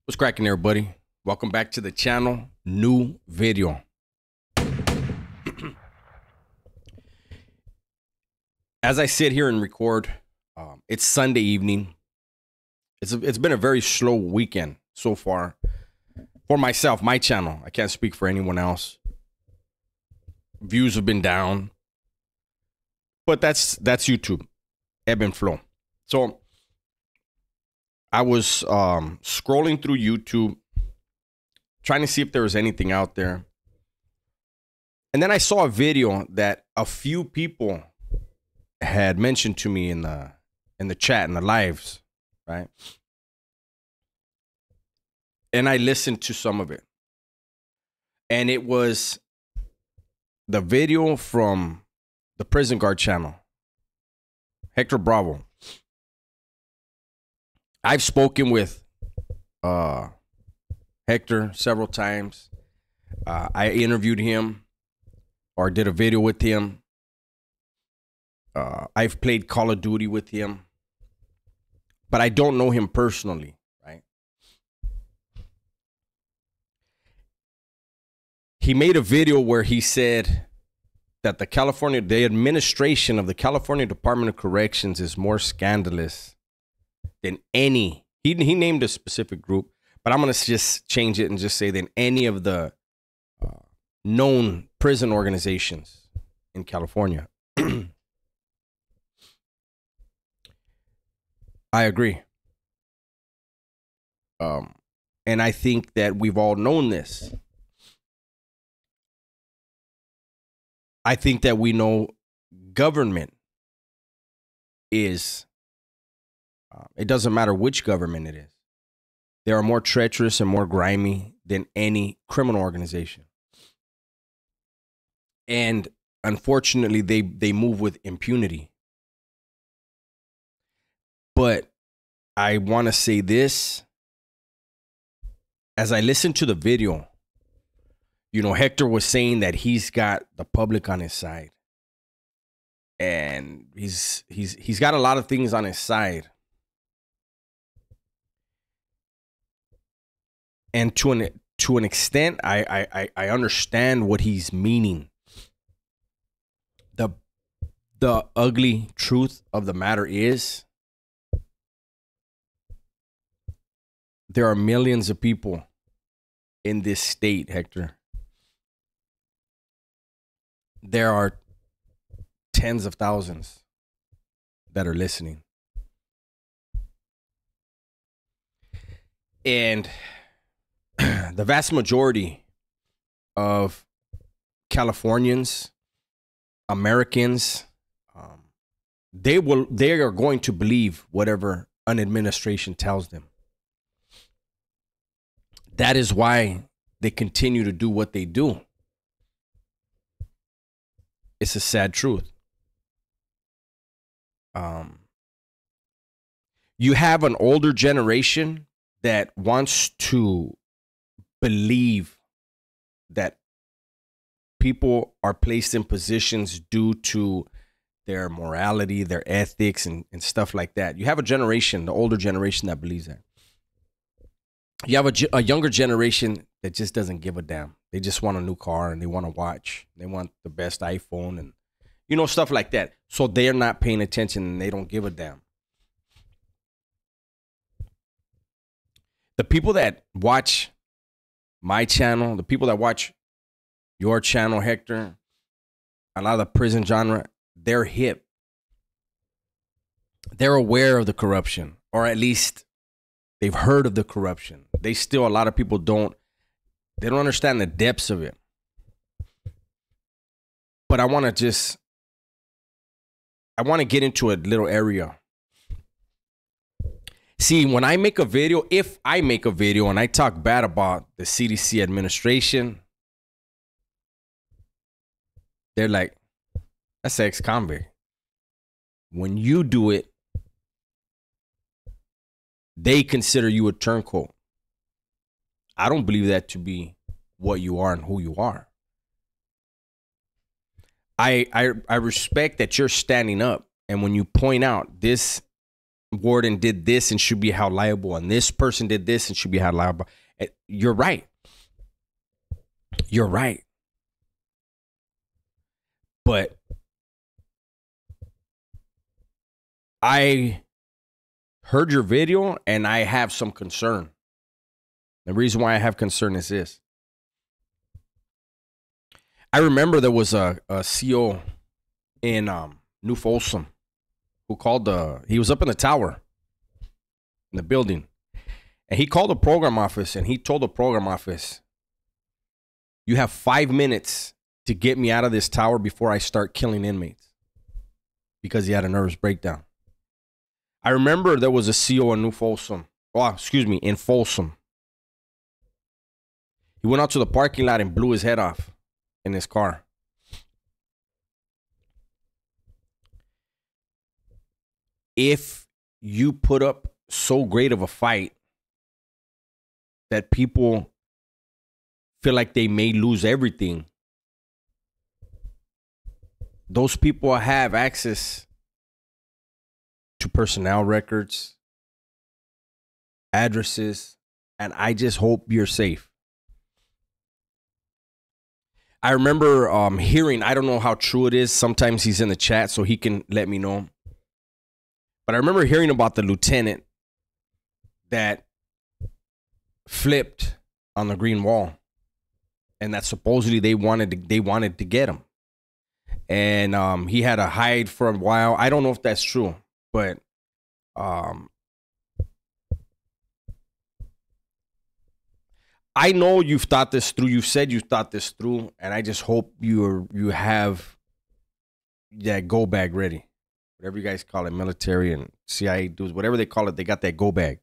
What's cracking, everybody? Welcome back to the channel. New video. As I sit here and record, it's Sunday evening. It's been a very slow weekend so far for myself, my channel. I can't speak for anyone else. Views have been down, but that's YouTube, ebb and flow. So I was scrolling through YouTube, trying to see if there was anything out there. And then I saw a video that a few people had mentioned to me in the chat, in the lives, right? And I listened to some of it. And it was the video from the Prison Guard channel, Hector Bravo. I've spoken with Hector several times. I interviewed him or did a video with him. I've played Call of Duty with him, but I don't know him personally, right? He made a video where he said that the administration of the California Department of Corrections is more scandalous than any. He named a specific group, but I'm going to just change it and just say than any of the known prison organizations in California. I agree. And I think that we've all known this. I think that we know government is, it doesn't matter which government it is. They are more treacherous and more grimy than any criminal organization. And unfortunately, they move with impunity. But I want to say this. As I listened to the video, you know, Hector was saying that he's got the public on his side. And he's got a lot of things on his side. And to an extent, I understand what he's meaning. The ugly truth of the matter is there are millions of people in this state, Hector. There are tens of thousands that are listening. And the vast majority of Californians, Americans, they are going to believe whatever an administration tells them. That is why they continue to do what they do. It's a sad truth. You have an older generation that wants to believe that people are placed in positions due to their morality, their ethics, and stuff like that. You have a generation, the older generation, that believes that. You have a younger generation that just doesn't give a damn. They just want a new car and they want to watch. They want the best iPhone and, you know, stuff like that. So they're not paying attention and they don't give a damn. The people that watch my channel, the people that watch your channel, Hector, a lot of the prison genre, they're hip. They're aware of the corruption, or at least they've heard of the corruption. They still, a lot of people don't understand the depths of it. But I want to get into a little area. See, when I make a video, if I make a video and I talk bad about the CDC administration, they're like, that's ex-convict. When you do it, they consider you a turncoat. I don't believe that to be what you are and who you are. I respect that you're standing up, and when you point out this warden did this and should be held liable, and this person did this and should be held liable. You're right. You're right. But I heard your video and I have some concern. The reason why I have concern is this. I remember there was a CO in New Folsom who called he was up in the tower in the building, and he called the program office and he told the program office, you have 5 minutes to get me out of this tower before I start killing inmates, because he had a nervous breakdown. I remember there was a CO in New Folsom. Oh, excuse me, in Folsom. He went out to the parking lot and blew his head off in his car. If you put up so great of a fight that people feel like they may lose everything, those people have access to personnel records, addresses, and I just hope you're safe. I remember hearing, I don't know how true it is. Sometimes he's in the chat, so he can let me know. But I remember hearing about the lieutenant that flipped on the green wall, and that supposedly they wanted to get him, and he had to hide for a while. I don't know if that's true, but I know you've thought this through. You've said you've thought this through, and I just hope you have that go bag ready. Whatever you guys call it, military and CIA dudes, whatever they call it, they got that go bag.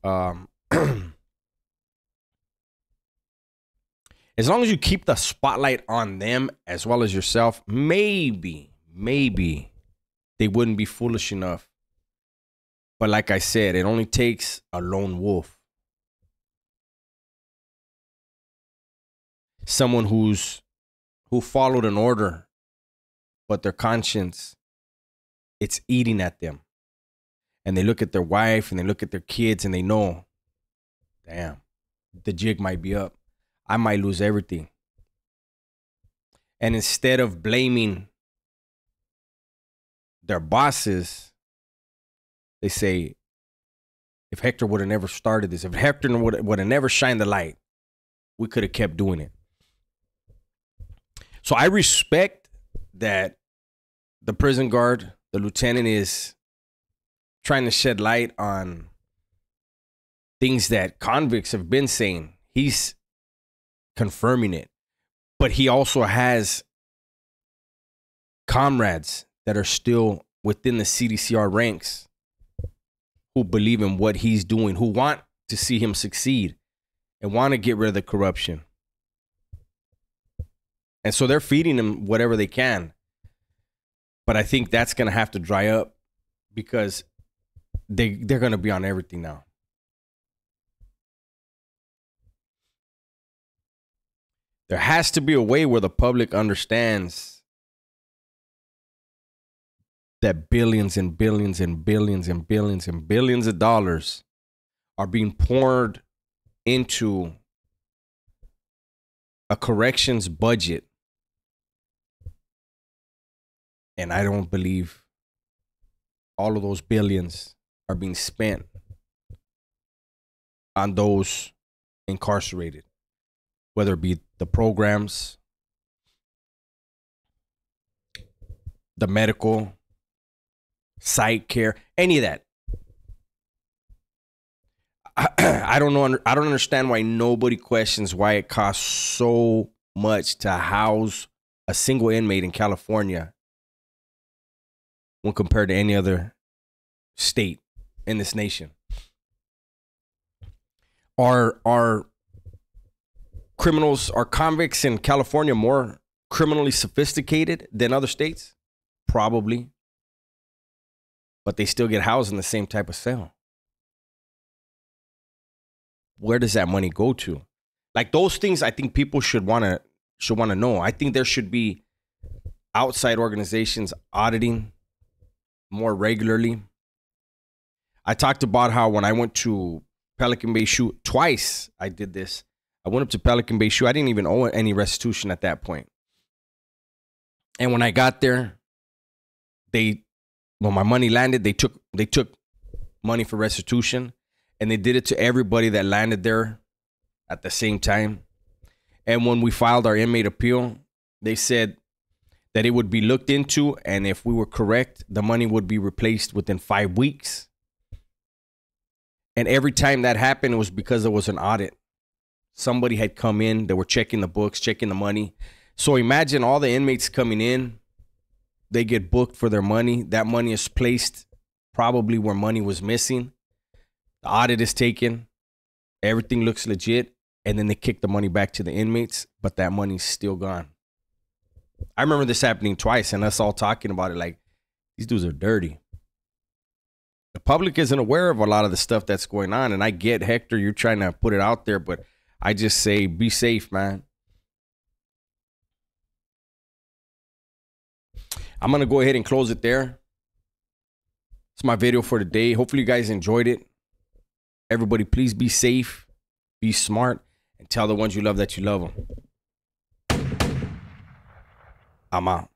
As long as you keep the spotlight on them as well as yourself, maybe they wouldn't be foolish enough. But like I said, it only takes a lone wolf. Someone who followed an order, but their conscience, it's eating at them. And they look at their wife and they look at their kids and they know, damn, the jig might be up. I might lose everything. And instead of blaming their bosses, they say, if Hector would have never started this, if Hector would have never shined the light, we could have kept doing it. So I respect that the prison guard, the lieutenant, is trying to shed light on things that convicts have been saying. He's confirming it. But he also has comrades that are still within the CDCR ranks who believe in what he's doing, who want to see him succeed and want to get rid of the corruption. And so they're feeding him whatever they can. But I think that's going to have to dry up because they're going to be on everything now. There has to be a way where the public understands that billions and billions and billions and billions and billions of dollars are being poured into a corrections budget. And I don't believe all of those billions are being spent on those incarcerated, whether it be the programs, the medical, psych care, any of that. I don't know. I don't understand why nobody questions why it costs so much to house a single inmate in California when compared to any other state in this nation. Are criminals, are convicts in California more criminally sophisticated than other states? Probably. But they still get housed in the same type of cell. Where does that money go to? Like those things I think people should want to know. I think there should be outside organizations auditing more regularly. I talked about how when I went to Pelican Bay Shoe twice, I did this. I went up to Pelican Bay Shoe. I didn't even owe any restitution at that point. And when I got there, when my money landed, they took money for restitution, and they did it to everybody that landed there at the same time. And when we filed our inmate appeal, they said that it would be looked into, and if we were correct, the money would be replaced within 5 weeks. And every time that happened, it was because there was an audit. Somebody had come in, they were checking the books, checking the money. So imagine all the inmates coming in, they get booked for their money. That money is placed probably where money was missing. The audit is taken. Everything looks legit. And then they kick the money back to the inmates, but that money's still gone. I remember this happening twice, and us all talking about it like, these dudes are dirty. The public isn't aware of a lot of the stuff that's going on. And I get, Hector, you're trying to put it out there, but I just say, be safe, man. I'm going to go ahead and close it there. It's my video for today. Hopefully you guys enjoyed it. Everybody, please be safe, be smart, and tell the ones you love that you love them. I'm out.